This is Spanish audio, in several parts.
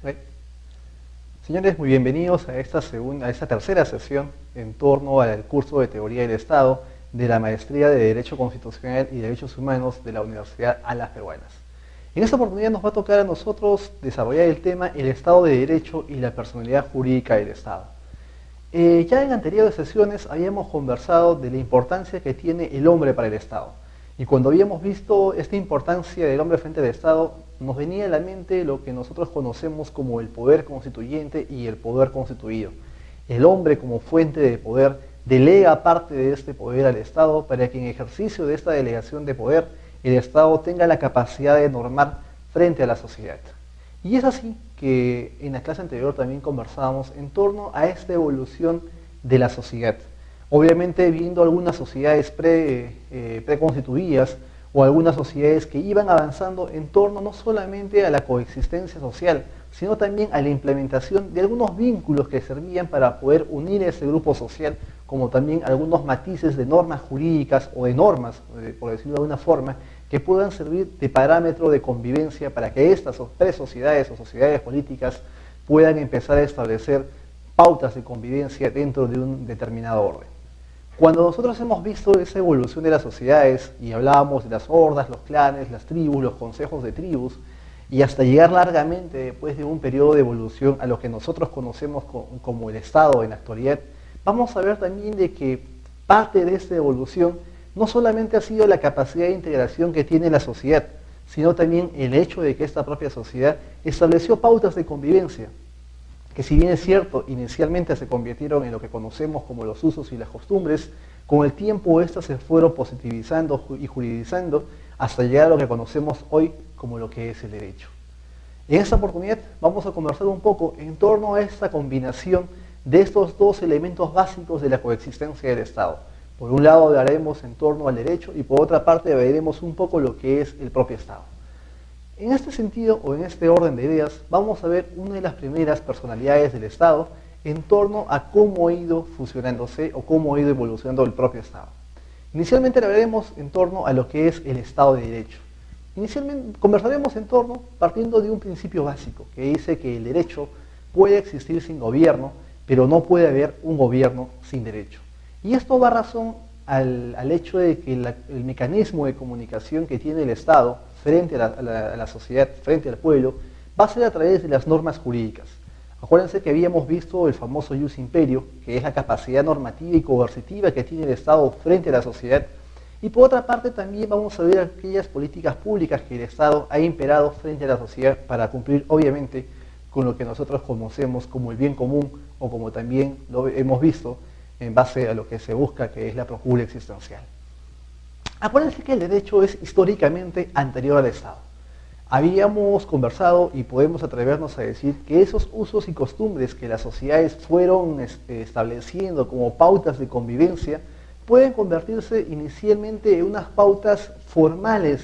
Right. Señores, muy bienvenidos a esta tercera sesión en torno al curso de Teoría del Estado de la Maestría de Derecho Constitucional y Derechos Humanos de la Universidad Alas Peruanas. En esta oportunidad nos va a tocar a nosotros desarrollar el tema el Estado de Derecho y la personalidad jurídica del Estado. Ya en anteriores sesiones habíamos conversado de la importancia que tiene el hombre para el Estado. Y cuando habíamos visto esta importancia del hombre frente al Estado, nos venía a la mente lo que nosotros conocemos como el poder constituyente y el poder constituido. El hombre como fuente de poder delega parte de este poder al Estado para que en ejercicio de esta delegación de poder el Estado tenga la capacidad de normar frente a la sociedad. Y es así que en la clase anterior también conversábamos en torno a esta evolución de la sociedad. Obviamente viendo algunas sociedades preconstituidas o algunas sociedades que iban avanzando en torno no solamente a la coexistencia social, sino también a la implementación de algunos vínculos que servían para poder unir ese grupo social, como también algunos matices de normas jurídicas o de normas, por decirlo de alguna forma, que puedan servir de parámetro de convivencia para que estas pre-sociedades o sociedades políticas puedan empezar a establecer pautas de convivencia dentro de un determinado orden. Cuando nosotros hemos visto esa evolución de las sociedades y hablábamos de las hordas, los clanes, las tribus, los consejos de tribus, y hasta llegar largamente después de un periodo de evolución a lo que nosotros conocemos como el Estado en la actualidad, vamos a ver también de que parte de esta evolución no solamente ha sido la capacidad de integración que tiene la sociedad, sino también el hecho de que esta propia sociedad estableció pautas de convivencia, que si bien es cierto, inicialmente se convirtieron en lo que conocemos como los usos y las costumbres, con el tiempo estas se fueron positivizando y juridizando hasta llegar a lo que conocemos hoy como lo que es el derecho. En esta oportunidad vamos a conversar un poco en torno a esta combinación de estos dos elementos básicos de la coexistencia del Estado. Por un lado hablaremos en torno al derecho y por otra parte veremos un poco lo que es el propio Estado. En este sentido, o en este orden de ideas, vamos a ver una de las primeras personalidades del Estado en torno a cómo ha ido fusionándose o cómo ha ido evolucionando el propio Estado. Inicialmente hablaremos en torno a lo que es el Estado de Derecho. Inicialmente conversaremos en torno partiendo de un principio básico que dice que el derecho puede existir sin gobierno, pero no puede haber un gobierno sin derecho. Y esto va a razón al hecho de que el mecanismo de comunicación que tiene el Estado frente a la sociedad, frente al pueblo, va a ser a través de las normas jurídicas. Acuérdense que habíamos visto el famoso ius imperio, que es la capacidad normativa y coercitiva que tiene el Estado frente a la sociedad, y por otra parte también vamos a ver aquellas políticas públicas que el Estado ha imperado frente a la sociedad para cumplir obviamente con lo que nosotros conocemos como el bien común o como también lo hemos visto en base a lo que se busca, que es la procura existencial. Acuérdense que el derecho es históricamente anterior al Estado. Habíamos conversado y podemos atrevernos a decir que esos usos y costumbres que las sociedades fueron estableciendo como pautas de convivencia pueden convertirse inicialmente en unas pautas formales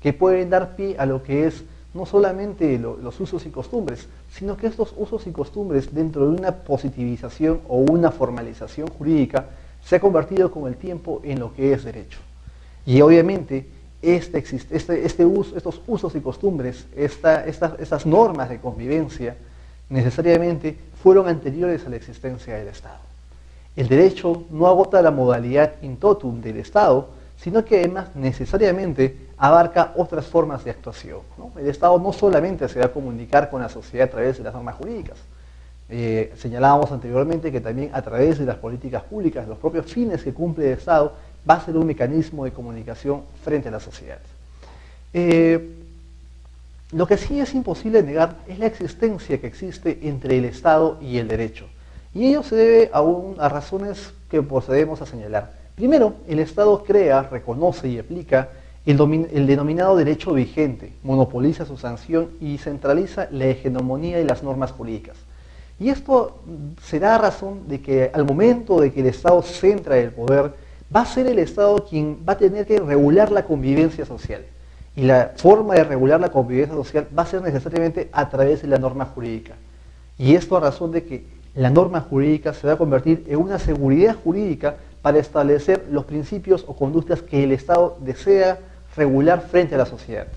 que pueden dar pie a lo que es no solamente los usos y costumbres, sino que estos usos y costumbres dentro de una positivización o una formalización jurídica se ha convertido con el tiempo en lo que es derecho. Y obviamente estos usos y costumbres, estas normas de convivencia, necesariamente fueron anteriores a la existencia del Estado. El derecho no agota la modalidad in totum del Estado, sino que además necesariamente abarca otras formas de actuación, ¿no? El Estado no solamente se va a comunicar con la sociedad a través de las normas jurídicas. Señalábamos anteriormente que también a través de las políticas públicas, los propios fines que cumple el Estado, va a ser un mecanismo de comunicación frente a la sociedad. Lo que sí es imposible negar es la existencia que existe entre el Estado y el derecho. Y ello se debe a razones que procedemos a señalar. Primero, el Estado crea, reconoce y aplica el denominado derecho vigente, monopoliza su sanción y centraliza la hegemonía de las normas jurídicas. Y esto se da a razón de que al momento de que el Estado centra el poder, va a ser el Estado quien va a tener que regular la convivencia social. Y la forma de regular la convivencia social va a ser necesariamente a través de la norma jurídica. Y esto a razón de que la norma jurídica se va a convertir en una seguridad jurídica para establecer los principios o conductas que el Estado desea regular frente a la sociedad.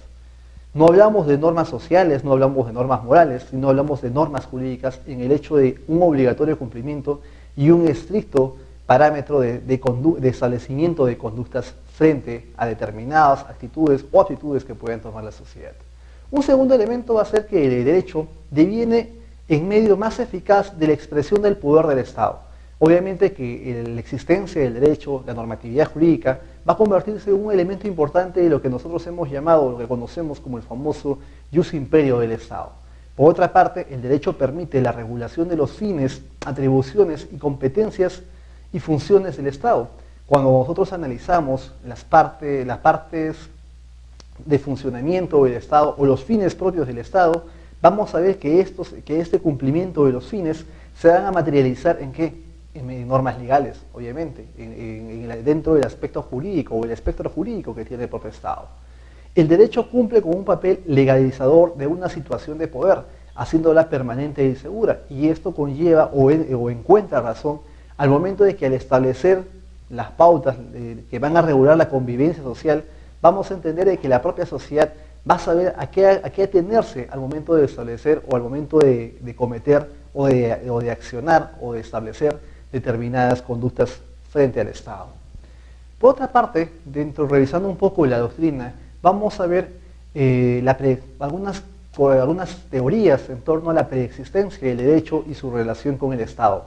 No hablamos de normas sociales, no hablamos de normas morales, sino hablamos de normas jurídicas en el hecho de un obligatorio cumplimiento y un estricto parámetro de establecimiento de conductas frente a determinadas actitudes o aptitudes que pueden tomar la sociedad. Un segundo elemento va a ser que el derecho deviene en medio más eficaz de la expresión del poder del Estado. Obviamente que la existencia del derecho, la normatividad jurídica, va a convertirse en un elemento importante de lo que nosotros hemos llamado, lo que conocemos como el famoso jus imperio del Estado. Por otra parte, el derecho permite la regulación de los fines, atribuciones y competencias y funciones del Estado. Cuando nosotros analizamos las partes de funcionamiento del Estado o los fines propios del Estado, vamos a ver que este cumplimiento de los fines se van a materializar ¿en qué? En normas legales, obviamente, dentro del aspecto jurídico o el espectro jurídico que tiene el propio Estado. El derecho cumple con un papel legalizador de una situación de poder, haciéndola permanente y segura, y esto conlleva o encuentra razón al momento de que al establecer las pautas que van a regular la convivencia social, vamos a entender de que la propia sociedad va a saber a qué atenerse al momento de establecer o al momento de cometer o de accionar o de establecer determinadas conductas frente al Estado. Por otra parte, revisando un poco la doctrina, vamos a ver algunas teorías en torno a la preexistencia del derecho y su relación con el Estado.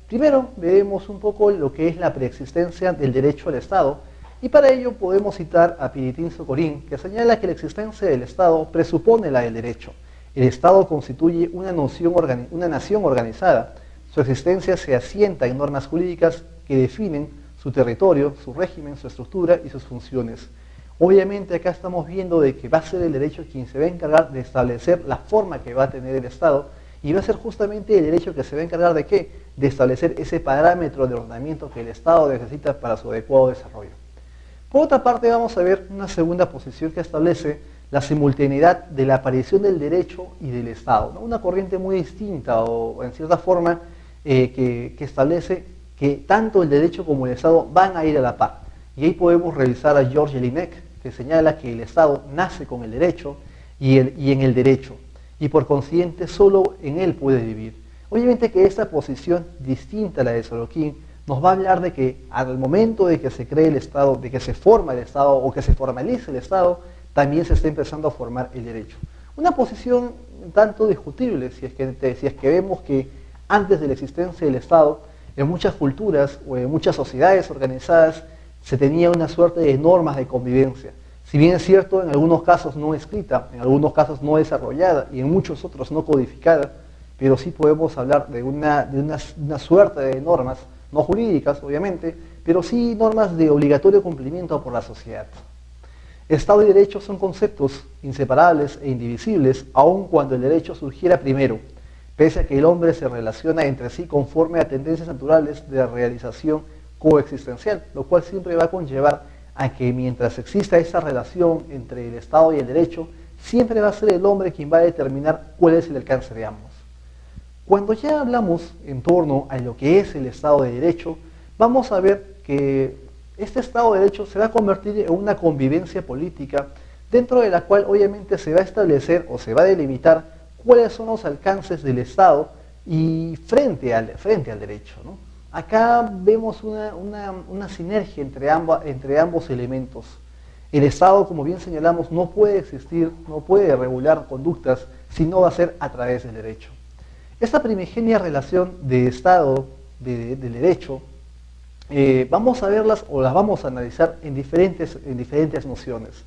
Primero, veremos un poco lo que es la preexistencia del derecho al Estado, y para ello podemos citar a Piritín Socorín, que señala que la existencia del Estado presupone la del derecho. El Estado constituye una nación organizada. Su existencia se asienta en normas jurídicas que definen su territorio, su régimen, su estructura y sus funciones. Obviamente acá estamos viendo de que va a ser el derecho quien se va a encargar de establecer la forma que va a tener el Estado, y va a ser justamente el derecho que se va a encargar de ¿qué? De establecer ese parámetro de ordenamiento que el Estado necesita para su adecuado desarrollo. Por otra parte, vamos a ver una segunda posición que establece la simultaneidad de la aparición del derecho y del Estado, ¿no? Una corriente muy distinta o en cierta forma que establece que tanto el derecho como el Estado van a ir a la par. Y ahí podemos revisar a Georges Jelinek, que señala que el Estado nace con el derecho y en el derecho, y por consiguiente solo en él puede vivir. Obviamente que esta posición distinta a la de Sorokin nos va a hablar de que al momento de que se cree el Estado, de que se forma el Estado o que se formalice el Estado, también se está empezando a formar el derecho. Una posición un tanto discutible si es que vemos que antes de la existencia del Estado, en muchas culturas o en muchas sociedades organizadas se tenía una suerte de normas de convivencia. Si bien es cierto, en algunos casos no escrita, en algunos casos no desarrollada y en muchos otros no codificada, pero sí podemos hablar de una suerte de normas, no jurídicas obviamente, pero sí normas de obligatorio cumplimiento por la sociedad. Estado y derecho son conceptos inseparables e indivisibles, aun cuando el derecho surgiera primero, pese a que el hombre se relaciona entre sí conforme a tendencias naturales de realización coexistencial, lo cual siempre va a conllevar a que mientras exista esa relación entre el Estado y el derecho, siempre va a ser el hombre quien va a determinar cuál es el alcance de ambos. Cuando ya hablamos en torno a lo que es el Estado de Derecho, vamos a ver que este Estado de Derecho se va a convertir en una convivencia política dentro de la cual obviamente se va a establecer o se va a delimitar cuáles son los alcances del Estado y frente al derecho, ¿no? Acá vemos una sinergia entre ambos elementos. El Estado, como bien señalamos, no puede existir, no puede regular conductas si no va a ser a través del derecho. Esta primigenia relación de Estado, del derecho, vamos a verlas o las vamos a analizar en diferentes nociones.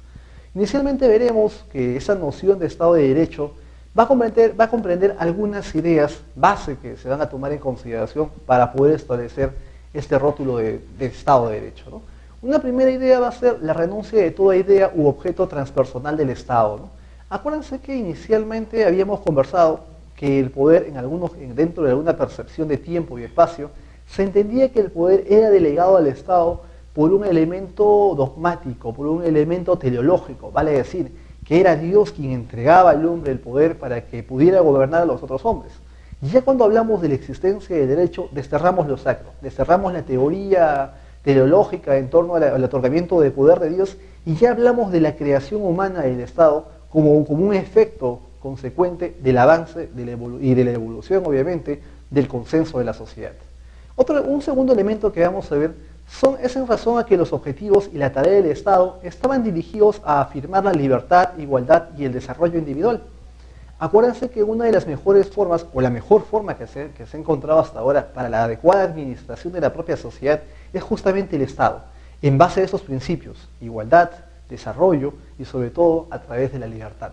Inicialmente veremos que esa noción de Estado de Derecho va a comprender algunas ideas base que se van a tomar en consideración para poder establecer este rótulo de Estado de Derecho, ¿no? Una primera idea va a ser la renuncia de toda idea u objeto transpersonal del Estado, ¿no? Acuérdense que inicialmente habíamos conversado que el poder dentro de alguna percepción de tiempo y espacio, se entendía que el poder era delegado al Estado por un elemento dogmático, por un elemento teleológico, vale decir, que era Dios quien entregaba al hombre el poder para que pudiera gobernar a los otros hombres. Y ya cuando hablamos de la existencia del derecho, desterramos lo sacro, desterramos la teoría teleológica en torno al otorgamiento de poder de Dios, y ya hablamos de la creación humana del Estado como un efecto consecuente del avance y de la evolución, obviamente, del consenso de la sociedad. Un segundo elemento que vamos a ver es en razón a que los objetivos y la tarea del Estado estaban dirigidos a afirmar la libertad, igualdad y el desarrollo individual. Acuérdense que una de las mejores formas, o la mejor forma que se ha encontrado hasta ahora para la adecuada administración de la propia sociedad es justamente el Estado, en base a esos principios: igualdad, desarrollo y sobre todo a través de la libertad.